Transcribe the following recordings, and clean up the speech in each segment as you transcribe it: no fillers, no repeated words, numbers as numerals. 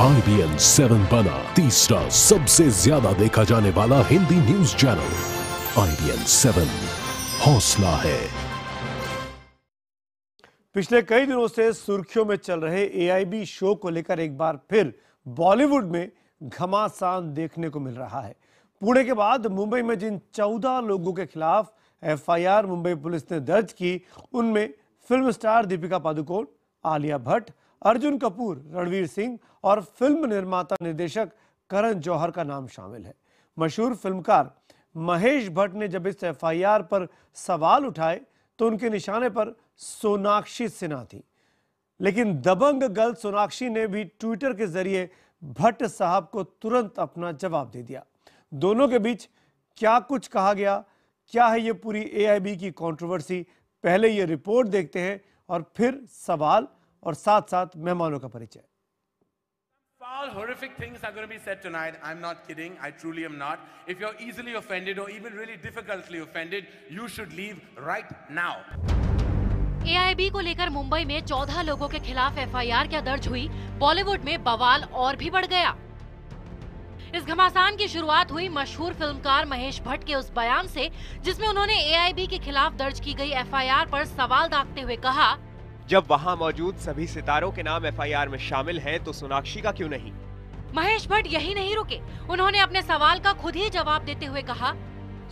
IBN 7 बना तीसरा सबसे ज्यादा देखा जाने वाला हिंदी न्यूज चैनल। IBN 7 हौसला है। पिछले कई दिनों से सुर्खियों में चल रहे AIB शो को लेकर एक बार फिर बॉलीवुड में घमासान देखने को मिल रहा है। पुणे के बाद मुंबई में जिन 14 लोगों के खिलाफ FIR मुंबई पुलिस ने दर्ज की, उनमें फिल्म स्टार दीपिका पादुकोण, आलिया भट्ट, अर्जुन कपूर, रणवीर सिंह और फिल्म निर्माता निर्देशक करण जौहर का नाम शामिल है। मशहूर फिल्मकार महेश भट्ट ने जब इस FIR पर सवाल उठाए तो उनके निशाने पर सोनाक्षी सिन्हा थी, लेकिन दबंग गर्ल सोनाक्षी ने भी ट्विटर के जरिए भट्ट साहब को तुरंत अपना जवाब दे दिया। दोनों के बीच क्या कुछ कहा गया, क्या है ये पूरी AIB की कंट्रोवर्सी, पहले ये रिपोर्ट देखते हैं और फिर सवाल और साथ साथ मेहमानों का परिचय। Foul, horrific things are going to be said tonight. I'm not kidding. I truly am not. If you're easily offended or even really difficultly offended, you should leave right now. AIB को लेकर मुंबई में 14 लोगों के खिलाफ FIR क्या दर्ज हुई, बॉलीवुड में बवाल और भी बढ़ गया। इस घमासान की शुरुआत हुई मशहूर फिल्मकार महेश भट्ट के उस बयान से, जिसमें उन्होंने AIB के खिलाफ दर्ज की गई FIR पर सवाल दागते हुए कहा, जब वहां मौजूद सभी सितारों के नाम FIR में शामिल हैं, तो सोनाक्षी का क्यों नहीं? महेश भट्ट यही नहीं रुके, उन्होंने अपने सवाल का खुद ही जवाब देते हुए कहा,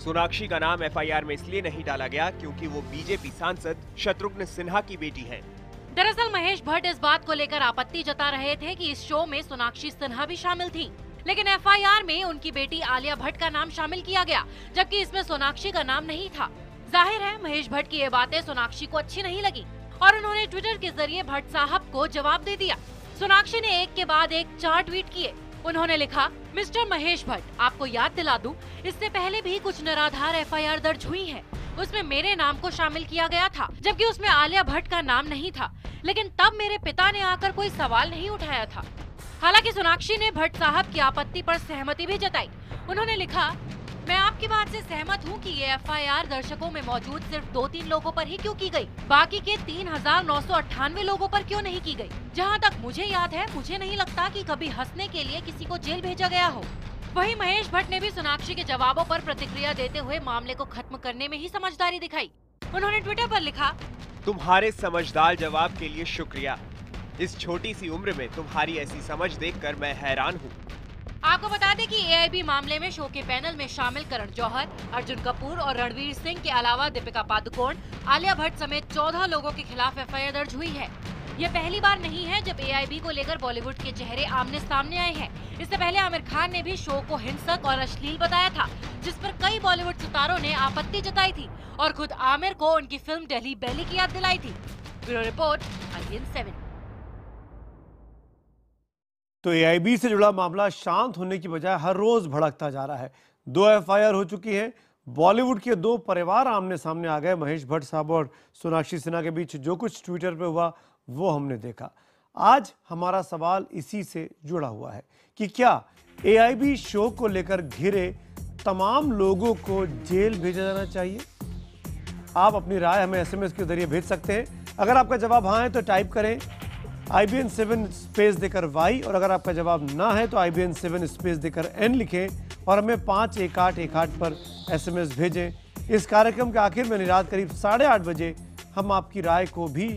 सोनाक्षी का नाम FIR में इसलिए नहीं डाला गया क्योंकि वो BJP सांसद शत्रुघ्न सिन्हा की बेटी है। दरअसल महेश भट्ट इस बात को लेकर आपत्ति जता रहे थे कि इस शो में सोनाक्षी सिन्हा भी शामिल थी, लेकिन FIR में उनकी बेटी आलिया भट्ट का नाम शामिल किया गया, जबकि इसमें सोनाक्षी का नाम नहीं था। जाहिर है महेश भट्ट की ये बातें सोनाक्षी को अच्छी नहीं लगी और उन्होंने ट्विटर के जरिए भट्ट साहब को जवाब दे दिया। सोनाक्षी ने एक के बाद एक 4 ट्वीट किए। उन्होंने लिखा, मिस्टर महेश भट्ट, आपको याद दिला दूं, इससे पहले भी कुछ निराधार FIR दर्ज हुई है। उसमें मेरे नाम को शामिल किया गया था, जबकि उसमें आलिया भट्ट का नाम नहीं था, लेकिन तब मेरे पिता ने आकर कोई सवाल नहीं उठाया था। हालांकि सोनाक्षी ने भट्ट साहब की आपत्ति पर सहमति भी जताई। उन्होंने लिखा, मैं आपकी बात से सहमत हूं कि ये FIR दर्शकों में मौजूद सिर्फ 2-3 लोगों पर ही क्यों की गई, बाकी के 3,998 लोगों पर क्यों नहीं की गई। जहां तक मुझे याद है, मुझे नहीं लगता कि कभी हंसने के लिए किसी को जेल भेजा गया हो। वहीं महेश भट्ट ने भी सोनाक्षी के जवाबों पर प्रतिक्रिया देते हुए मामले को खत्म करने में ही समझदारी दिखाई। उन्होंने ट्विटर पर लिखा, तुम्हारे समझदार जवाब के लिए शुक्रिया। इस छोटी सी उम्र में तुम्हारी ऐसी समझ देखकर मैं हैरान हूँ। आपको बता दें कि AIB मामले में शो के पैनल में शामिल करण जौहर, अर्जुन कपूर और रणवीर सिंह के अलावा दीपिका पादुकोण, आलिया भट्ट समेत 14 लोगों के खिलाफ FIR दर्ज हुई है। ये पहली बार नहीं है जब AIB को लेकर बॉलीवुड के चेहरे आमने सामने आए हैं। इससे पहले आमिर खान ने भी शो को हिंसक और अश्लील बताया था, जिस पर कई बॉलीवुड सितारों ने आपत्ति जताई थी और खुद आमिर को उनकी फिल्म दिल्ली बैली की याद दिलाई थी। Bureau report, IBN 7। तो AIB से जुड़ा मामला शांत होने की बजाय हर रोज भड़कता जा रहा है। 2 FIR हो चुकी है। बॉलीवुड के 2 परिवार आमने सामने आ गए। महेश भट्ट साहब और सोनाक्षी सिन्हा के बीच जो कुछ ट्विटर पे हुआ वो हमने देखा। आज हमारा सवाल इसी से जुड़ा हुआ है कि क्या AIB शो को लेकर घिरे तमाम लोगों को जेल भेजा जाना चाहिए? आप अपनी राय हमें SMS के जरिए भेज सकते हैं। अगर आपका जवाब हाँ है तो टाइप करें IBN 7 स्पेस देकर Y, और अगर आपका जवाब ना है तो IBN 7 स्पेस देकर N लिखें और हमें 51818 पर SMS भेजें। इस कार्यक्रम के आखिर में रात करीब 8:30 बजे हम आपकी राय को भी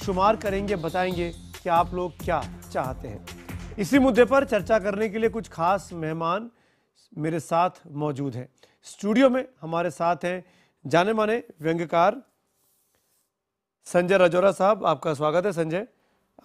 शुमार करेंगे, बताएंगे कि आप लोग क्या चाहते हैं। इसी मुद्दे पर चर्चा करने के लिए कुछ खास मेहमान मेरे साथ मौजूद हैं। स्टूडियो में हमारे साथ हैं जाने माने व्यंग्यकार संजय राजौरा साहब, आपका स्वागत है संजय।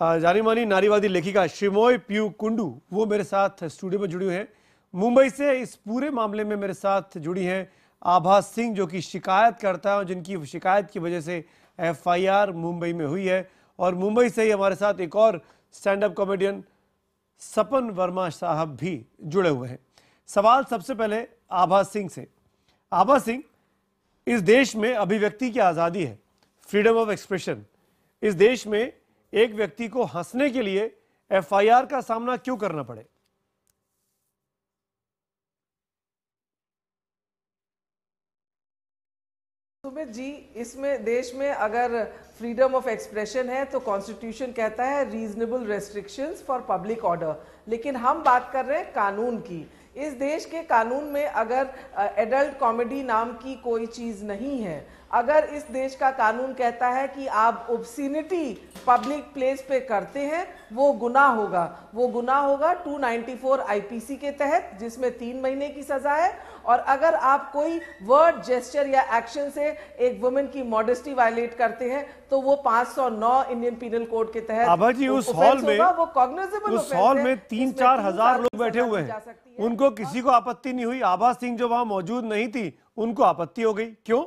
जानी मानी नारीवादी लेखिका श्रीमोय पीयू कुंडू, वो मेरे साथ स्टूडियो में जुड़ी हुई हैं। मुंबई से इस पूरे मामले में मेरे साथ जुड़ी हैं आभा सिंह, जो कि शिकायत करता है और जिनकी शिकायत की वजह से FIR मुंबई में हुई है। और मुंबई से ही हमारे साथ एक और स्टैंड अप कॉमेडियन सपन वर्मा साहब भी जुड़े हुए हैं। सवाल सबसे पहले आभा सिंह से। आभा सिंह, इस देश में अभिव्यक्ति की आज़ादी है, फ्रीडम ऑफ एक्सप्रेशन। इस देश में एक व्यक्ति को हंसने के लिए FIR का सामना क्यों करना पड़े? सुमित जी, इसमें देश में अगर फ्रीडम ऑफ एक्सप्रेशन है तो कॉन्स्टिट्यूशन कहता है reasonable restrictions for public order, लेकिन हम बात कर रहे हैं कानून की। इस देश के कानून में अगर एडल्ट कॉमेडी नाम की कोई चीज नहीं है, अगर इस देश का कानून कहता है कि आप ऑब्सिनिटी पब्लिक प्लेस पे करते हैं, वो गुनाह होगा। वो गुनाह होगा 294 आईपीसी के तहत, जिसमें 3 महीने की सजा है। और अगर आप कोई वर्ड, जेस्चर या एक्शन से एक वुमेन की मॉडेस्टी वायलेट करते हैं तो वो 509 इंडियन पीनल कोड के तहत आभा जी, उस हॉल में वो कॉग्निजेबल उस हॉल में 3-4 हजार लोग बैठे हुए हैं, उनको किसी को आपत्ति नहीं हुई। आभा सिंह जो वहां मौजूद नहीं थी, उनको आपत्ति हो गई, क्यों?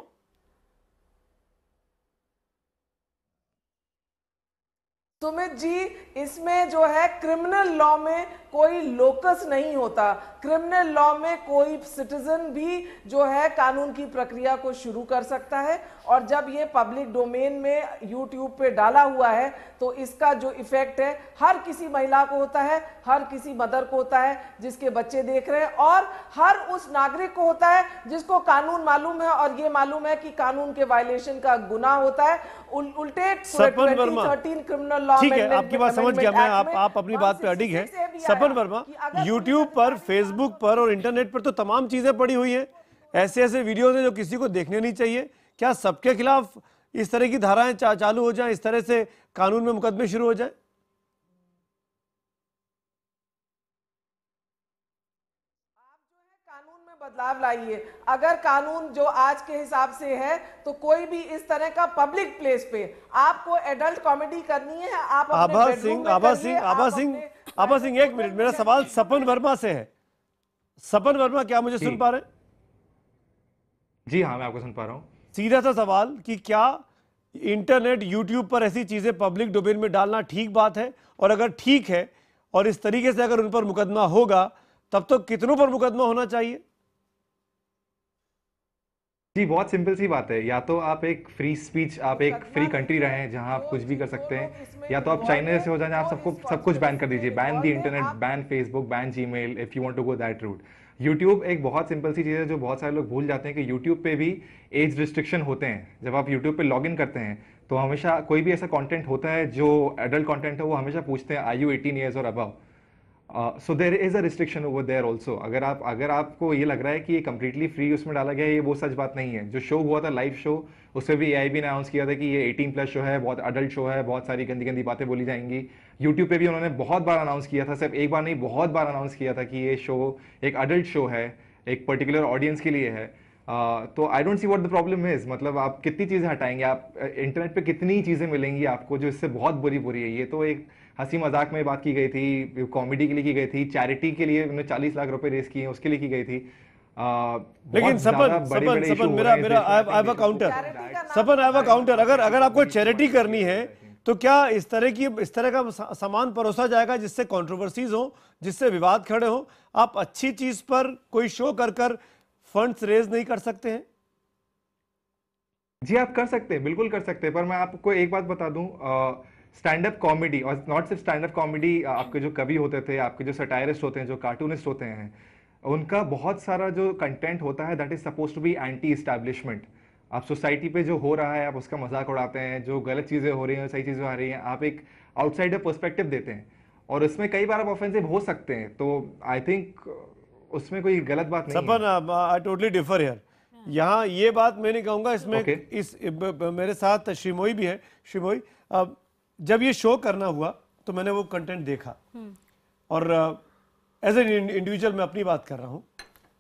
सुमित जी, इसमें जो है क्रिमिनल लॉ में कोई लोकस नहीं होता। क्रिमिनल लॉ में कोई सिटीजन भी जो है कानून की प्रक्रिया को शुरू कर सकता है, और जब ये पब्लिक डोमेन में यूट्यूब पे डाला हुआ है तो इसका जो इफेक्ट है हर किसी महिला को होता है, हर किसी मदर को होता है जिसके बच्चे देख रहे हैं, और हर उस नागरिक को होता है जिसको कानून मालूम है और ये मालूम है कि कानून के वायलेशन का गुनाह होता है। उल्टे 13 क्रिमिनल लॉ, ठीक है, आपकी बात समझ गया मैं। आप अपनी बात पे अडिग है। सपन वर्मा, यूट्यूब पर, फेसबुक पर और इंटरनेट पर तो तमाम चीजें पड़ी हुई हैं, ऐसे ऐसे वीडियोज हैं जो किसी को देखने नहीं चाहिए। क्या सबके खिलाफ इस तरह की धाराएं चालू हो जाएं, इस तरह से कानून में मुकदमे शुरू हो जाएं? बदलाव लाइए। अगर कानून जो आज के हिसाब से है तो कोई भी इस तरह का पब्लिक प्लेस पे आपको एडल्ट कॉमेडी करनी है, आप आभा सिंह, एक मिनट, मेरा सवाल सपन वर्मा से है। सपन वर्मा, क्या मुझे सुन पा रहे हैं? जी हाँ, मैं आपको सुन पा रहा हूँ। सीधा सा सवाल कि क्या इंटरनेट, यूट्यूब पर ऐसी चीजें पब्लिक डोमेन में डालना ठीक बात है? और अगर ठीक है और इस तरीके से अगर उन पर मुकदमा होगा, तब तो कितनों पर मुकदमा होना चाहिए? जी, बहुत सिंपल सी बात है। या तो आप एक फ्री स्पीच, आप एक फ्री कंट्री रहे हैं जहां आप कुछ भी कर सकते हैं, या तो आप चाइना से हो जाए आप सब कुछ बैन कर दीजिए। Ban the internet, ban Facebook, ban Gmail, if you want to go that route. YouTube एक बहुत सिंपल सी चीज़ है जो बहुत सारे लोग भूल जाते हैं कि यूट्यूब पे भी एज रिस्ट्रिक्शन होते हैं। जब आप यूट्यूब पे लॉग इन करते हैं तो हमेशा कोई भी ऐसा कंटेंट होता है जो एडल्ट कंटेंट है, वो हमेशा पूछते हैं आर यू 18 ईयर्स और अबव। So there is a restriction over there also. अगर आपको ये लग रहा है कि ये कंप्लीटली फ्री उसमें डाला गया है, ये वो सच बात नहीं है। जो शो हुआ था, लाइव शो, उसमें भी AIB ने अनाउंस किया था कि ये 18+ शो है, बहुत अडल्ट शो है, बहुत सारी गंदी गंदी बातें बोली जाएंगी। यूट्यूब पे भी उन्होंने बहुत बार अनाउंस किया था, सिर्फ एक बार नहीं बहुत बार अनाउंस किया था कि ये शो एक अडल्ट शो है, एक पर्टिकुलर ऑडियंस के लिए है। तो I don't see what the problem is. मतलब आप कितनी चीज़ें हटाएंगे, आप इंटरनेट पे कितनी चीज़ें मिलेंगी आपको जो इससे बहुत बुरी है। ये तो एक हंसी मजाक में बात की गई थी, कॉमेडी के लिए की गई थी, चैरिटी के लिए उन्होंने 40 लाख रुपए रेस किए, उसके लिए की गई थी। लेकिन सपन मेरा आई हैव अ काउंटर। अगर आपको चैरिटी करनी है तो क्या इस तरह का सामान परोसा जाएगा जिससे कंट्रोवर्सीज हो, जिससे विवाद खड़े हो? आप अच्छी चीज पर कोई शो कर फंड्स रेज नहीं कर सकते हैं? जी, आप कर सकते हैं, बिल्कुल कर सकते हैं। पर मैं आपको एक बात बता दूं, स्टैंड अप कॉमेडी, और नॉट सिर्फ स्टैंड अप कॉमेडी, आपके जो कवि होते थे, आपके जो सटायरिस्ट होते हैं, जो कार्टूनिस्ट होते हैं, उनका बहुत सारा जो कंटेंट होता है that is suppose to be anti establishment. आप सोसाइटी पे जो हो रहा है आप उसका मजाक उड़ाते हैं, जो गलत चीज़ें हो रही हैं, सही चीज़ें आ रही हैं, आप एक आउटसाइडर पर्सपेक्टिव देते हैं, और उसमें कई बार आप ऑफेंसिव हो सकते हैं। तो आई थिंक उसमें कोई गलत बात नहीं है। सपन, आई टोटली डिफर हियर। यहाँ ये बात मैं नहीं कहूँगा, इसमें मेरे साथ श्रीमोई भी है। श्रीमोई, जब ये शो करना हुआ तो मैंने वो कंटेंट देखा, और एज एन इंडिविजुअल मैं अपनी बात कर रहा हूँ।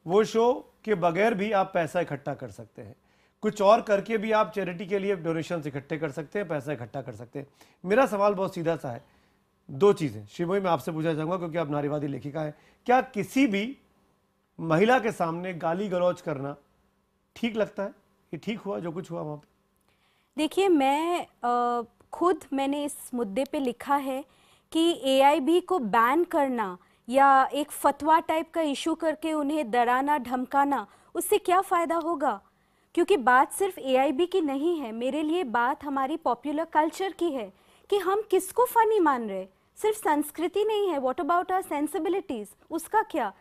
वो शो के बगैर भी आप पैसा इकट्ठा कर सकते हैं, कुछ और करके भी आप चैरिटी के लिए डोनेशन इकट्ठे कर सकते हैं, पैसा इकट्ठा कर सकते हैं। मेरा सवाल बहुत सीधा सा है, दो चीज़ें श्रीमोई मैं आपसे पूछना चाहूँगा, क्योंकि आप नारीवादी लेखिका है। क्या किसी भी महिला के सामने गाली गलौज करना ठीक लगता है? ये ठीक हुआ जो कुछ हुआ वहाँ पे? देखिए, मैंने इस मुद्दे पे लिखा है कि AIB को बैन करना या एक फतवा टाइप का इशू करके उन्हें डराना धमकाना, उससे क्या फ़ायदा होगा? क्योंकि बात सिर्फ AIB की नहीं है, मेरे लिए बात हमारी पॉपुलर कल्चर की है कि हम किसको फ़नी मान रहे। सिर्फ संस्कृति नहीं है, व्हाट अबाउट आवर सेंसिबिलिटीज़, उसका क्या?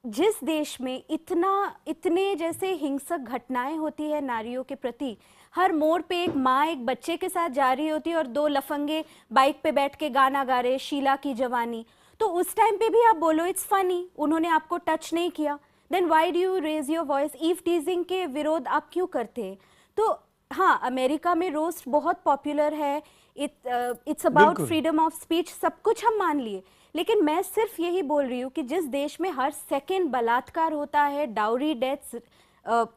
जिस देश में इतने जैसे हिंसक घटनाएं होती है नारियों के प्रति, हर मोड़ पे एक माँ एक बच्चे के साथ जा रही होती है और दो लफंगे बाइक पे बैठ के गाना गा रहे, शीला की जवानी, तो उस टाइम पे भी आप बोलो इट्स फनी, उन्होंने आपको टच नहीं किया, then why do you raise your voice? Eve teasing के विरोध आप क्यों करते हैं? तो हाँ, अमेरिका में रोस्ट बहुत पॉपुलर है, it's about freedom of speech, सब कुछ हम मान लिए, लेकिन मैं सिर्फ यही बोल रही हूँ कि जिस देश में हर सेकंड बलात्कार होता है, डाउरी डेथ्स,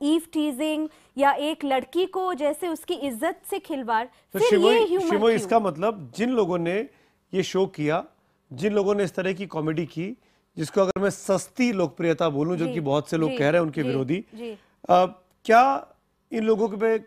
ईव टीजिंग, या एक लड़की को जैसे उसकी इज्जत से खिलवाड़, तो फिर ये ह्यूमर शिमोई, इसका मतलब जिन लोगों ने ये शो किया, जिन लोगों ने इस तरह की कॉमेडी की, जिसको अगर मैं सस्ती लोकप्रियता बोलूं, जो कि बहुत से लोग कह रहे हैं उनके विरोधी, क्या इन लोगों पे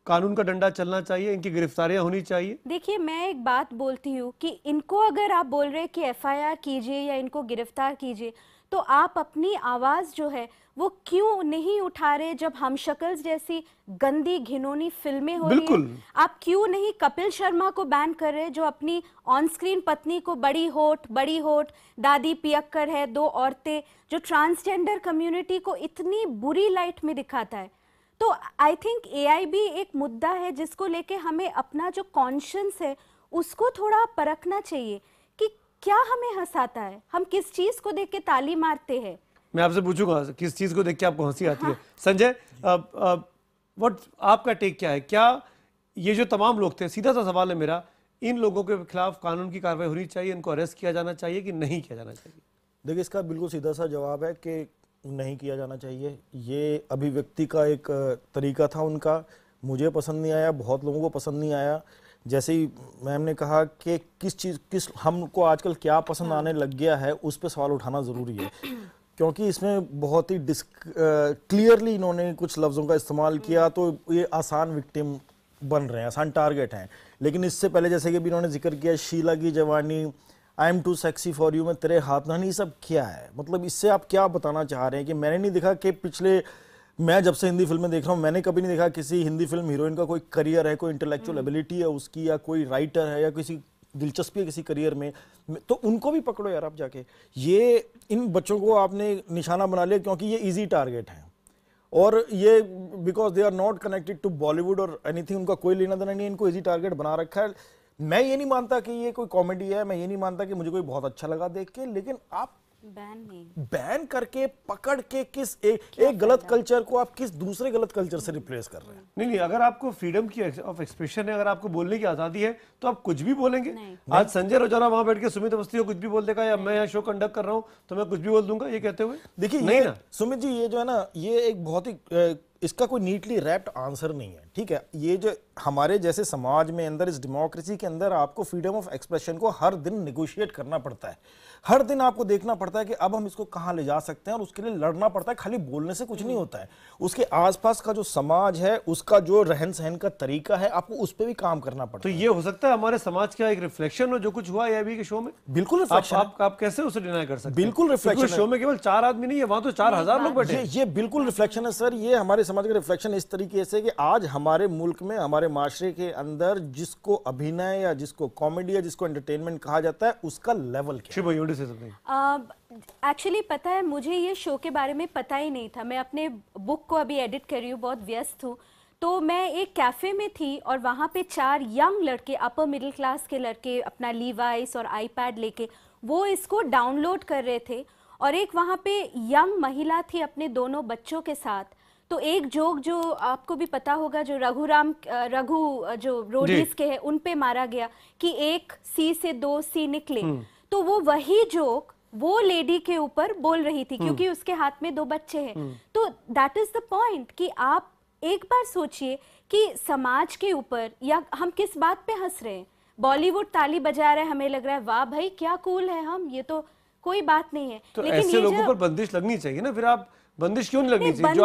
कानून का डंडा चलना चाहिए, इनकी गिरफ्तारियां होनी चाहिए? देखिए, मैं एक बात बोलती हूँ कि इनको अगर आप बोल रहे हैं कि एफआईआर कीजिए या इनको गिरफ्तार कीजिए, तो आप अपनी आवाज जो है वो क्यों नहीं उठा रहे जब हमशक्ल्स जैसी गंदी घिनौनी फिल्में हो रही हैं? आप क्यों नहीं कपिल शर्मा को बैन कर रहे जो अपनी ऑन स्क्रीन पत्नी को बड़ी होठ, दादी पियक्कर है, दो औरतें, जो ट्रांसजेंडर कम्युनिटी को इतनी बुरी लाइट में दिखाता है? तो आई थिंक एआई भी एक मुद्दा है जिसको लेके हमें अपना जो कॉन्शियंस है उसको थोड़ा परखना चाहिए कि क्या हमें हंसाता है, हम किस चीज को देख के ताली मारते हैं। मैं आपसे पूछूंगा किस चीज को देख के आपको हंसी आती है। संजय, आपका टेक क्या है? क्या ये जो तमाम लोग थे, सीधा सा सवाल है मेरा, इन लोगों के खिलाफ कानून की कार्रवाई होनी चाहिए, इनको अरेस्ट किया जाना चाहिए कि नहीं किया जाना चाहिए? देखिए, इसका बिल्कुल सीधा सा जवाब है कि नहीं किया जाना चाहिए। ये अभिव्यक्ति का एक तरीका था उनका, मुझे पसंद नहीं आया, बहुत लोगों को पसंद नहीं आया। जैसे ही मैम ने कहा कि किस हमको आजकल क्या पसंद आने लग गया है, उस पर सवाल उठाना ज़रूरी है, क्योंकि इसमें बहुत ही क्लियरली इन्होंने कुछ लफ्ज़ों का इस्तेमाल किया, तो ये आसान विक्टिम बन रहे हैं, आसान टारगेट हैं। लेकिन इससे पहले जैसे कि भी इन्होंने जिक्र किया, शीला की जवानी, I am too sexy for you, में तेरे हाथ ना, नहीं, सब क्या है? मतलब इससे आप क्या बताना चाह रहे हैं? कि मैंने नहीं देखा कि मैं जब से हिंदी फिल्में देख रहा हूँ, मैंने कभी नहीं देखा किसी हिंदी फिल्म हीरोइन का कोई करियर है, कोई इंटेलेक्चुअल एबिलिटी है उसकी, या कोई राइटर है, या किसी दिलचस्पी है किसी करियर में, तो उनको भी पकड़ो यार आप जाके। ये इन बच्चों को आपने निशाना बना लिया क्योंकि ये इजी टारगेट हैं, और ये because they are not connected to Bollywood और एनीथिंग, उनका कोई लेना देना नहीं है, इनको इजी टारगेट बना रखा है। मैं ये नहीं मानता कि ये कोई कॉमेडी है, मैं ये नहीं मानता कि मुझे कोई बहुत अच्छा लगा देख के, लेकिन आप बैन करके पकड़ के एक गलत कल्चर को आप किस दूसरे गलत कल्चर से रिप्लेस कर रहे हैं? नहीं, अगर आपको फ्रीडम की ऑफ एक्सप्रेशन है, अगर आपको बोलने की आजादी है, तो आप कुछ भी बोलेंगे। आज संजय रोजाना वहां बैठ के सुमित अवस्थी को कुछ भी बोल देगा, या मैं यहाँ शो कंडक्ट कर रहा हूँ तो मैं कुछ भी बोल दूंगा, ये कहते हुए? देखिए, नहीं ना सुमित जी, ये जो है ना, ये एक बहुत ही इसका कोई नीटली रैप्ड आंसर नहीं है, ठीक है? ये जो हमारे जैसे समाज में अंदर, इस डेमोक्रेसी के अंदर, आपको फ्रीडम ऑफ एक्सप्रेशन को हर दिन निगोशिएट करना पड़ता है, हर दिन आपको देखना पड़ता है कि अब हम इसको कहाँ ले जा सकते हैं, और उसके लिए लड़ना पड़ता है। खाली बोलने से कुछ नहीं होता है, उसके आसपास का जो समाज है, उसका जो रहन सहन का तरीका है, आपको उस पर भी काम करना पड़ता है। तो ये हो सकता है हमारे समाज का एक रिफ्लेक्शन हो जो कुछ हुआ एआईबी के शो में? बिल्कुल रिफ्लेक्शन। आप कैसे उसे डिनाई कर सकते हैं? बिल्कुल रिफ्लेक्शन। शो में केवल 4 आदमी नहीं है, वहां तो 4000 लोग बैठे। ये बिल्कुल रिफ्लेक्शन है सर, ये हमारे समाज का रिफ्लेक्शन इस तरीके से कि आज हमारे मुल्क में, हमारे माशरे के अंदर जिसको अभिनय या जिसको कॉमेडी या जिसको एंटरटेनमेंट कहा जाता है, उसका लेवल क्या? एक्चुअली पता है, मुझे ये शो के बारे में पता ही नहीं था। मैं अपने बुक को अभी एडिट कर रही हूँ, बहुत व्यस्त हूँ, तो मैं एक कैफ़े में थी और वहाँ पे 4 यंग लड़के, अपर मिडिल क्लास के लड़के, अपना लीवाइस और आईपैड लेके वो इसको डाउनलोड कर रहे थे, और एक वहाँ पे यंग महिला थी अपने दोनों बच्चों के साथ। तो एक जोक जो आपको भी पता होगा, जो रघु जो रोडीज के हैं, उन पे मारा गया कि 1 सी से 2 सी निकले, तो वो वही जोक वो लेडी के ऊपर बोल रही थी, क्योंकि उसके हाथ में 2 बच्चे हैं। तो दैट इज द पॉइंट कि आप एक बार सोचिए कि समाज के ऊपर, या हम किस बात पे हंस रहे हैं? बॉलीवुड ताली बजा रहा है, हमें लग रहा है वाह भाई क्या कूल है हम, ये तो कोई बात नहीं है। तो लेकिन ऐसे लोगों पर बंदिश लगनी चाहिए ना, फिर आप बंदिश क्यों नहीं लगनी चाहिए?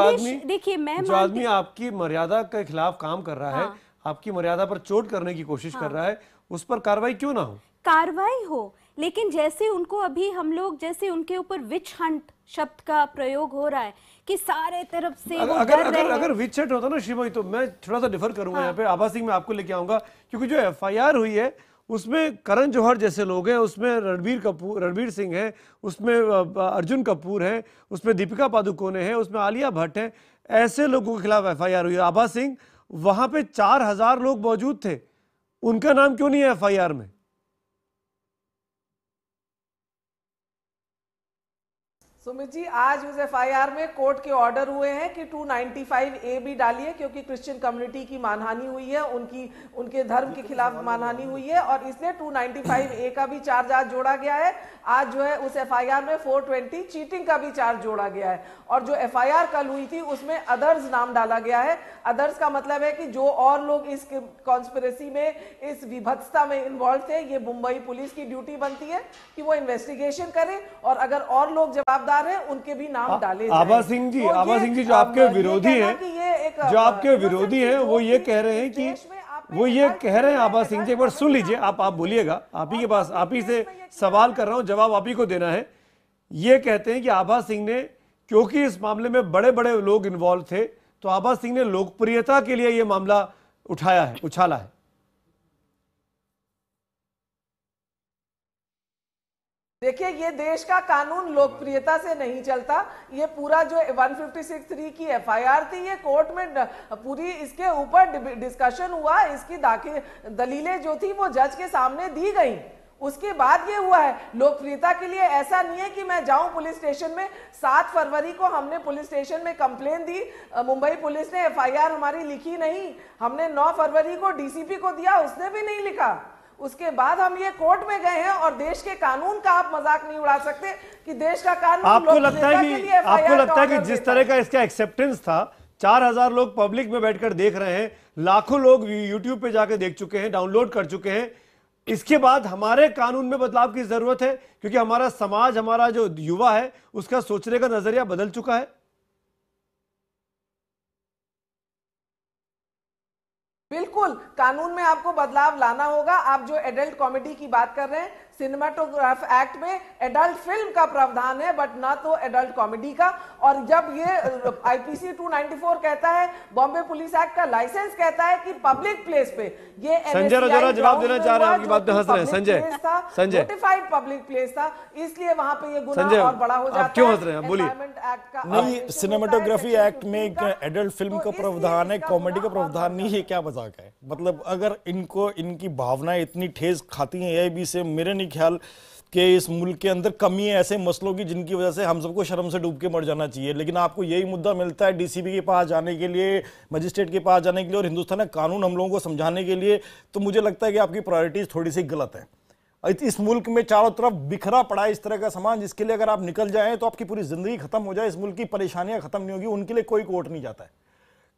जो आदमी आपकी मर्यादा के खिलाफ काम कर रहा है, आपकी मर्यादा पर चोट करने की कोशिश कर रहा है, उस पर कार्रवाई क्यों ना हो? कार्रवाई हो, लेकिन जैसे उनको अभी हम लोग, जैसे उनके ऊपर विच हंट शब्द का प्रयोग हो रहा है कि सारे तरफ से अगर विच हंट होता ना शिवमयी, तो मैं थोड़ा सा डिफर करूंगा यहाँ पे। आभा सिंह, मैं आपको लेके आऊंगा, क्योंकि जो एफआईआर हुई है उसमें करण जौहर जैसे लोग हैं, उसमें रणवीर सिंह है, उसमें अर्जुन कपूर है, उसमें दीपिका पादुकोणे है, उसमें आलिया भट्ट है। ऐसे लोगों के खिलाफ एफआईआर हुई। आभा सिंह, वहां पे 4000 लोग मौजूद थे, उनका नाम क्यों नहीं है एफआईआर में? सुमित जी, आज उस एफआईआर में कोर्ट के ऑर्डर हुए हैं कि 295A भी डालिए, क्योंकि क्रिश्चियन कम्युनिटी की मानहानि हुई है, उनके धर्म के खिलाफ मानहानि हुई है, और इसलिए 295A का भी चार्ज आज जोड़ा गया है। आज जो है उस एफआईआर में 420 चीटिंग का भी चार्ज जोड़ा गया है, और जो एफआईआर कल हुई थी उसमें अदर्स नाम डाला गया है। अदर्स का मतलब है कि जो और लोग इस कॉन्स्पिरेसी में, इस विभत्सता में इन्वॉल्व थे, ये मुंबई पुलिस की ड्यूटी बनती है कि वो इन्वेस्टिगेशन करे, और अगर और लोग जवाबदार हैं उनके भी नाम डाले जाएं। आभा सिंह जी, आभा सिंह जी जो आपके विरोधी हैं, वो ये कह रहे हैं कि आभा सिंह जी, एक बार सुन लीजिए, आप बोलिएगा, आप ही के पास, आप ही से सवाल कर रहा हूं, जवाब आप ही को देना है। ये कहते हैं कि आभा सिंह ने, क्योंकि इस मामले में बड़े बड़े लोग इन्वॉल्व थे, तो आभा सिंह ने लोकप्रियता के लिए यह मामला उछाला है। देखिए, ये देश का कानून लोकप्रियता से नहीं चलता। ये पूरा जो 156(3) की एफआईआर थी, ये कोर्ट में पूरी इसके ऊपर डिस्कशन हुआ, इसकी दलीलें जो थी वो जज के सामने दी गई, उसके बाद ये हुआ है। लोकप्रियता के लिए ऐसा नहीं है कि मैं जाऊं पुलिस स्टेशन में। 7 फरवरी को हमने पुलिस स्टेशन में कंप्लेन दी, मुंबई पुलिस ने एफआईआर हमारी लिखी नहीं। हमने 9 फरवरी को डीसीपी को दिया, उसने भी नहीं लिखा। उसके बाद हम ये कोर्ट में गए हैं, और देश के कानून का आप मजाक नहीं उड़ा सकते कि देश का कानून आपको लगता है कि जिस तरह का इसका एक्सेप्टेंस था, 4000 लोग पब्लिक में बैठकर देख रहे हैं, लाखों लोग यूट्यूब पे जाके देख चुके हैं, डाउनलोड कर चुके हैं, इसके बाद हमारे कानून में बदलाव की जरूरत है? क्योंकि हमारा समाज, हमारा जो युवा है, उसका सोचने का नजरिया बदल चुका है। बिल्कुल, कानून में आपको बदलाव लाना होगा। आप जो एडल्ट कॉमेडी की बात कर रहे हैं, सिनेमाटोग्राफ एक्ट में एडल्ट फिल्म का प्रावधान है, बट ना तो एडल्ट कॉमेडी का। और जब ये आईपीसी 294 कहता है, बॉम्बे पुलिस एक्ट का लाइसेंस कहता है कि पब्लिक प्लेस पे, ये संजय जरा जवाब देना चाह रहे हैं, आपकी बात में हंस रहे हैं संजय, नोटिफाइड पब्लिक प्लेस था, इसलिए वहां पे ये गुनाह और बड़ा हो जाता है। क्यों हंस रहे हैं, बोलिए। नहीं, सिनेमाटोग्राफी एक्ट में एक एडल्ट फिल्म का प्रावधान है, कॉमेडी का प्रावधान नहीं है। क्या मजाक है? मतलब अगर इनकी भावनाएं इतनी ठेस खाती हैं एआईबी से, मेरे नहीं ख्याल कि इस मुल्क के अंदर कमी है ऐसे मसलों की जिनकी वजह से हम सबको शर्म से डूब के मर जाना चाहिए। लेकिन आपको यही मुद्दा मिलता है डीसीपी के पास जाने के लिए, मजिस्ट्रेट के पास जाने के लिए, और हिंदुस्तान का कानून हम लोगों को समझाने के लिए। तो मुझे लगता है कि आपकी प्रायोरिटीज थोड़ी सी गलत है। इस मुल्क में चारों तरफ बिखरा पड़ा है इस तरह का समाज, जिसके लिए अगर आप निकल जाएं तो आपकी पूरी जिंदगी खत्म हो जाए, इस मुल्क की परेशानियां खत्म नहीं होगी, उनके लिए कोई कोर्ट नहीं जाता है।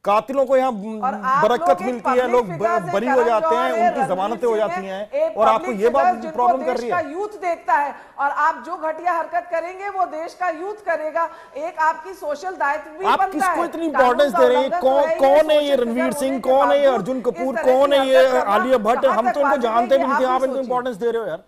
कातिलों को यहाँ बरकत मिलती है, लोग बरी हो जाते हैं, उनकी जमानतें हो जाती हैं, और आपको ये बात प्रॉब्लम कर रही है। यूथ देखता है, और आप जो घटिया हरकत करेंगे वो देश का यूथ करेगा। एक आपकी सोशल दायित्व भी बनता है। आप किसको इतनी इंपॉर्टेंस दे रहे हैं? कौन है ये रणवीर सिंह, कौन है ये अर्जुन कपूर, कौन है ये आलिया भट्ट? हम तो इनको जानते भी नहीं थे, आप इनको इंपॉर्टेंस दे रहे हो यार।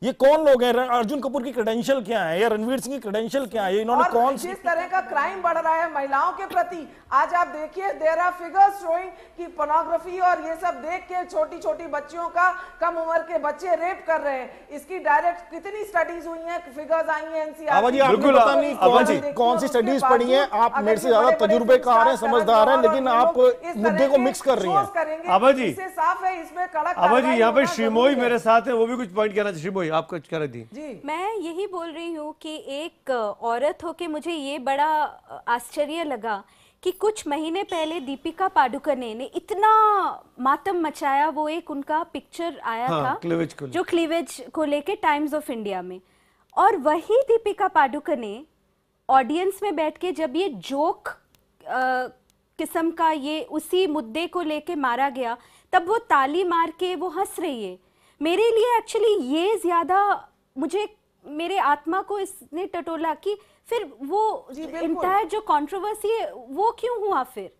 ये कौन लोग हैं? अर्जुन कपूर की क्रेडेंशियल क्या है या रणवीर सिंह की क्रेडेंशियल क्या है? इन्होंने कौन सी जिस तरह का क्राइम बढ़ रहा है महिलाओं के प्रति, आज आप देखिए, देयर आर फिगर्स शोइंग कि पोर्नोग्राफी और ये सब देख के छोटी छोटी बच्चियों का, कम उम्र के बच्चे रेप कर रहे हैं। इसकी डायरेक्ट कितनी स्टडीज हुई हैं, फिगर्स आई हैं एनसीआर। आपको पता नहीं कौन सी स्टडीज पढ़ी हैं, आप मेरे से ज्यादा तजुर्बेकार हैं, समझदार हैं, लेकिन आप मुद्दे को मिक्स कर रही हैं। आभा जी, साफ है, इसमें कड़क। आभा जी, यहाँ पे श्रीमोई मेरे साथ है, वो भी कुछ पॉइंट कहना चाहिए। श्रीमोई, आप कुछ कह रही थी। मैं यही बोल रही हूँ कि एक औरत होके मुझे ये बड़ा आश्चर्य लगा कि कुछ महीने पहले दीपिका पादुकोणे ने इतना मातम मचाया। वो एक उनका पिक्चर आया था जो क्लीवेज को लेके टाइम्स ऑफ इंडिया में, और वही दीपिका पादुकोणे ऑडियंस में बैठ के जब ये जोक किस्म का ये उसी मुद्दे को लेके मारा गया, तब वो ताली मार के वो हंस रही है। मेरे लिए एक्चुअली ये ज्यादा, मुझे मेरे आत्मा को इसने टटोला कि फिर वो इंटायर जो कंट्रोवर्सी है वो क्यों हुआ? फिर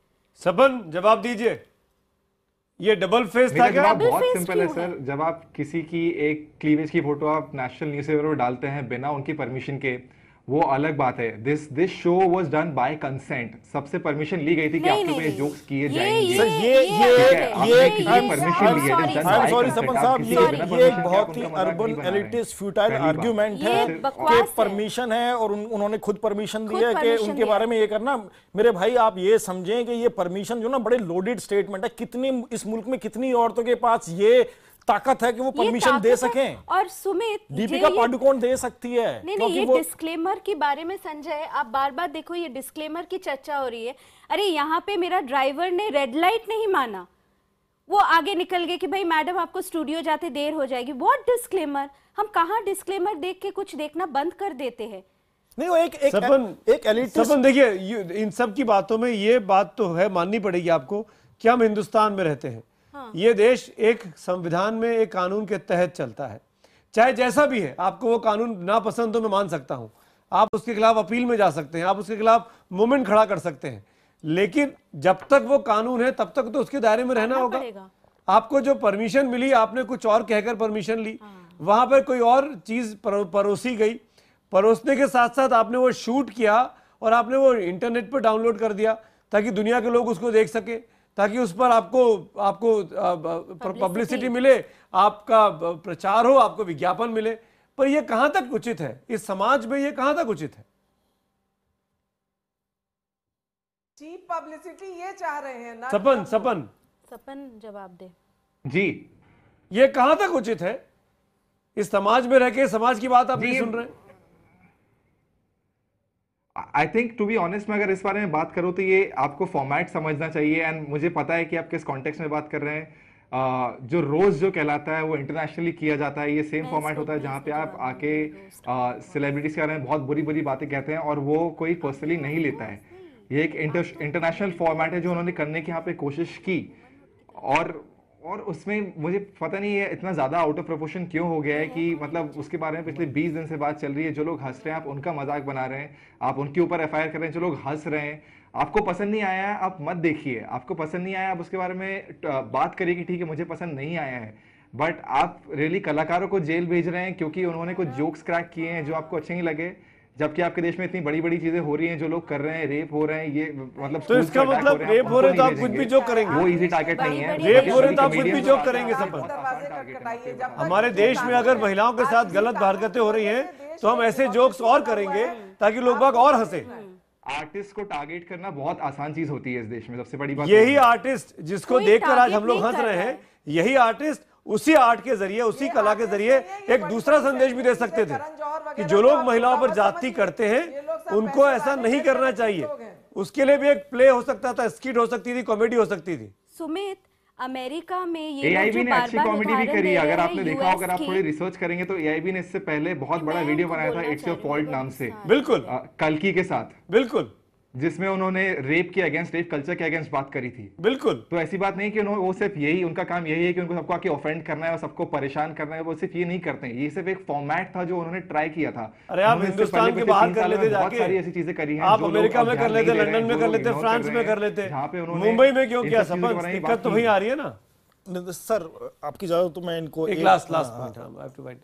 सबन जवाब दीजिए, ये डबल फेस था क्या? बहुत सिंपल है सर। जब आप किसी की एक क्लीवेज की फोटो आप नेशनल न्यूज़पेपर में डालते हैं बिना उनकी परमिशन के, वो अलग बात है। This show was done by consent, सबसे परमिशन ली गई थी कि आपके ऊपर जोक्स किए जाएंगे। सर ये परमिशन ली है। सॉरी सपन साहब, ये एक बहुत ही अर्बन एलिटिस्ट फ्यूटाइल आर्गुमेंट है कि परमिशन है और उन्होंने खुद परमिशन दी है कि उनके बारे में ये करना। मेरे भाई आप ये समझें कि ये परमिशन जो ना बड़े लोडेड स्टेटमेंट है। कितनी इस मुल्क में कितनी औरतों के पास ये ताकत है कि वो परमिशन दे सकें। और सुमित, दीपिका पादुकोण दे सकती है। नहीं, ये डिस्क्लेमर के बारे में संजय आप बार बार देखो, ये डिस्क्लेमर की चर्चा हो रही है। अरे यहाँ पे मेरा ड्राइवर ने रेड लाइट नहीं माना, वो आगे निकल गए कि भाई मैडम आपको स्टूडियो जाते देर हो जाएगी। What disclaimer? हम कहाँ डिस्क्लेमर देख के कुछ देखना बंद कर देते हैं? नहीं, वो एक सपन देखिए, इन सब की बातों में ये बात तो है, माननी पड़ेगी आपको कि हम हिंदुस्तान में रहते हैं। ये देश एक संविधान में एक कानून के तहत चलता है, चाहे जैसा भी है। आपको वो कानून ना पसंद तो मैं मान सकता हूं, आप उसके खिलाफ अपील में जा सकते हैं, आप उसके खिलाफ मूवमेंट खड़ा कर सकते हैं, लेकिन जब तक वो कानून है तब तक तो उसके दायरे में रहना होगा। आपको जो परमिशन मिली, आपने कुछ और कहकर परमिशन ली, वहां पर कोई और चीज परोसी गई, परोसने के साथ साथ आपने वो शूट किया और आपने वो इंटरनेट पर डाउनलोड कर दिया ताकि दुनिया के लोग उसको देख सके, ताकि उस पर आपको पब्लिसिटी मिले, आपका प्रचार हो, आपको विज्ञापन मिले। पर यह कहां तक उचित है? इस समाज में यह कहां तक उचित है? चीप पब्लिसिटी ये चाह रहे हैं ना। सपन जवाब दे जी। ये कहां तक उचित है? इस समाज में रह के समाज की बात आप नहीं सुन रहे। I think to be honest, मैं अगर इस बारे में बात करूं तो ये आपको फॉर्मेट समझना चाहिए। एंड मुझे पता है कि आप किस कॉन्टेक्स्ट में बात कर रहे हैं। जो रोज जो कहलाता है वो इंटरनेशनली किया जाता है। ये सेम फॉर्मेट होता है जहां पे आप आके सेलिब्रिटीज के बारे में बहुत बुरी बुरी बातें कहते हैं और वो कोई पर्सनली नहीं लेता है। ये एक इंटरनेशनल फॉर्मेट है जो उन्होंने करने की यहाँ पे कोशिश की, और उसमें मुझे पता नहीं है इतना ज़्यादा आउट ऑफ प्रोपोर्शन क्यों हो गया है कि मतलब उसके बारे में पिछले 20 दिन से बात चल रही है। जो लोग हंस रहे हैं आप उनका मजाक बना रहे हैं, आप उनके ऊपर एफआईआर कर रहे हैं। जो लोग हंस रहे हैं, आपको पसंद नहीं आया है आप मत देखिए, आपको पसंद नहीं आया आप उसके बारे में बात करिए कि ठीक है मुझे पसंद नहीं आया है। बट आप रियली कलाकारों को जेल भेज रहे हैं क्योंकि उन्होंने कुछ जोक्स क्रैक किए हैं जो आपको अच्छे नहीं लगे, जबकि आपके देश में इतनी बड़ी बड़ी चीजें हो रही हैं, जो लोग कर रहे हैं, रेप हो रहे हैं, ये मतलब तो इसका मतलब रेप हो रहे हैं तो आप कुछ भी जोक करेंगे, वो इजी टारगेट नहीं है। रेप हो रहे हैं तो आप कुछ भी जोक करेंगे। सब हमारे देश में अगर महिलाओं के साथ गलत हरकतें हो रही हैं तो हम ऐसे जोक्स और करेंगे ताकि लोग बाग और हंसे। आर्टिस्ट को टारगेट करना बहुत आसान चीज होती है इस देश में। सबसे बड़ी बात यही आर्टिस्ट जिसको देखकर आज हम लोग हंस रहे हैं, यही आर्टिस्ट उसी आर्ट के जरिए, उसी कला के जरिए एक दूसरा संदेश भी दे सकते थे कि जो लोग महिलाओं पर जाति करते हैं उनको ऐसा नहीं करना चाहिए। उसके लिए भी एक प्ले हो सकता था, स्किट हो सकती थी, कॉमेडी हो सकती थी। सुमित, अमेरिका में ये एआईबी ने अच्छी कॉमेडी भी करी है। अगर आपने देखा हो, अगर आप थोड़ी रिसर्च करेंगे तो एआईबी ने इससे पहले बहुत बड़ा वीडियो बनाया था इट्स योर फॉल्ट नाम से, बिल्कुल कल्कि के साथ, बिल्कुल, जिसमें उन्होंने रेप के अगेंस्ट, रेप कल्चर के अगेंस्ट बात करी थी। बिल्कुल। तो ऐसी बात नहीं कि उन्होंने वो सिर्फ यही, उनका काम यही है कि उनको सबको आके ऑफेंड करना है और सबको परेशान करना है, वो सिर्फ ये नहीं करते हैं। ये सिर्फ एक फॉर्मेट था जो उन्होंने ट्राई किया था। अरे आप हिंदुस्तान के बाहर कर लेते, बहुत सारी ऐसी चीजें करी हैं। आप अमेरिका में कर लेते, लंदन में कर लेते, फ्रांस में कर लेते, मुंबई में क्यों किया? समझ दिक्कत तो वहीं आ रही है ना। सर आपकी इजाजत तो मैं इनको एक लास्ट पॉइंट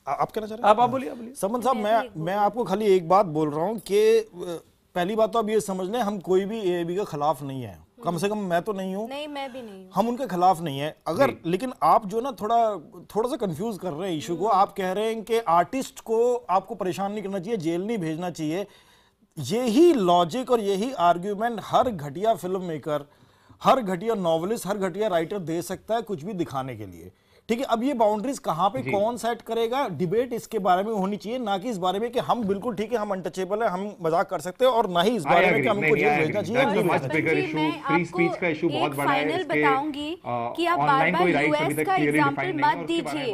आप कहना चाह रहे हैं? आप बोलिए। समन साहब, मैं आपको खाली एक बात बोल रहा हूँ कि पहली बात तो आप ये समझ लें, हम कोई भी एआईबी के खिलाफ नहीं है। कम से कम मैं तो नहीं हूँ। नहीं, मैं भी नहीं हूँ। हम उनके खिलाफ नहीं है। अगर लेकिन आप जो ना थोड़ा सा कंफ्यूज कर रहे हैं इशू को। आप कह रहे हैं कि आर्टिस्ट को आपको परेशान नहीं करना चाहिए, जेल नहीं भेजना चाहिए। यही लॉजिक और यही आर्ग्यूमेंट हर घटिया फिल्म मेकर, हर घटिया नॉवलिस्ट, हर घटिया राइटर दे सकता है कुछ भी दिखाने के लिए। ठीक है, अब ये बाउंड्रीज कहां पे कौन सेट करेगा, डिबेट इसके बारे में होनी चाहिए, ना कि इस बारे में कि हम बिल्कुल ठीक है, हम अनटचेबल है, हम मजाक कर सकते हैं, और ना ही इस बारे में कि हमको जेल भेजना चाहिए। फ्री स्पीच का इशू बहुत बड़ा है। फाइनल बताऊंगी कि आप बार-बार यूएस का एग्जांपल मत दीजिए,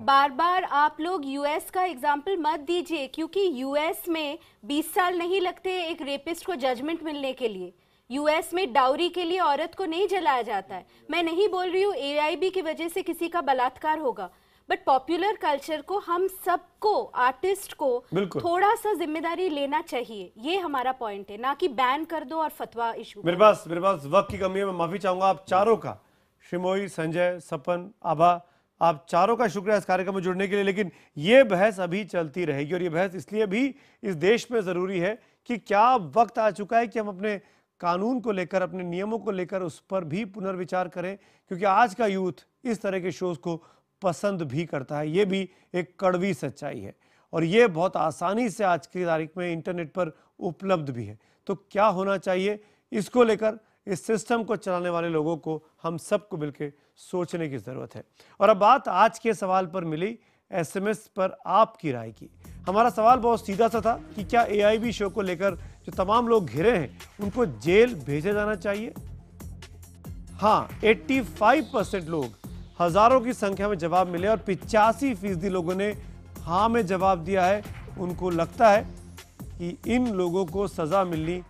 बार-बार आप लोग यूएस का एग्जांपल मत दीजिए, क्योंकि यूएस में 20 साल नहीं लगते एक रेपिस्ट को जजमेंट मिलने के लिए। यूएस में डाउरी के लिए औरत को नहीं जलाया जाता है। मैं नहीं बोल रही हूँ एआईबी की वजह से किसी का बलात्कार होगा, बट पॉपुलर कल्चर को, हम सबको, आर्टिस्ट को थोड़ा सा जिम्मेदारी लेना चाहिए। ये हमारा पॉइंट है, ना कि बैन कर दो और फतवा इशू। मेरे पास वक्त की कमी है, मैं माफी चाहूंगा आप चारों का, श्रीमोई, संजय, सपन, आभा, आप चारों का शुक्रिया इस कार्यक्रम में जुड़ने के लिए। लेकिन ये बहस अभी चलती रहेगी और ये बहस इसलिए भी इस देश में ज़रूरी है कि क्या वक्त आ चुका है कि हम अपने कानून को लेकर, अपने नियमों को लेकर उस पर भी पुनर्विचार करें, क्योंकि आज का यूथ इस तरह के शोज़ को पसंद भी करता है। ये भी एक कड़वी सच्चाई है और ये बहुत आसानी से आज की तारीख में इंटरनेट पर उपलब्ध भी है। तो क्या होना चाहिए, इसको लेकर इस सिस्टम को चलाने वाले लोगों को हम सबको मिलकर सोचने की ज़रूरत है। और अब बात आज के सवाल पर मिली SMS पर आपकी राय की। हमारा सवाल बहुत सीधा सा था कि क्या AIB शो को लेकर जो तमाम लोग घिरे हैं उनको जेल भेजा जाना चाहिए। हाँ, 85% लोग, हजारों की संख्या में जवाब मिले और 85% लोगों ने हाँ में जवाब दिया है। उनको लगता है कि इन लोगों को सजा मिलनी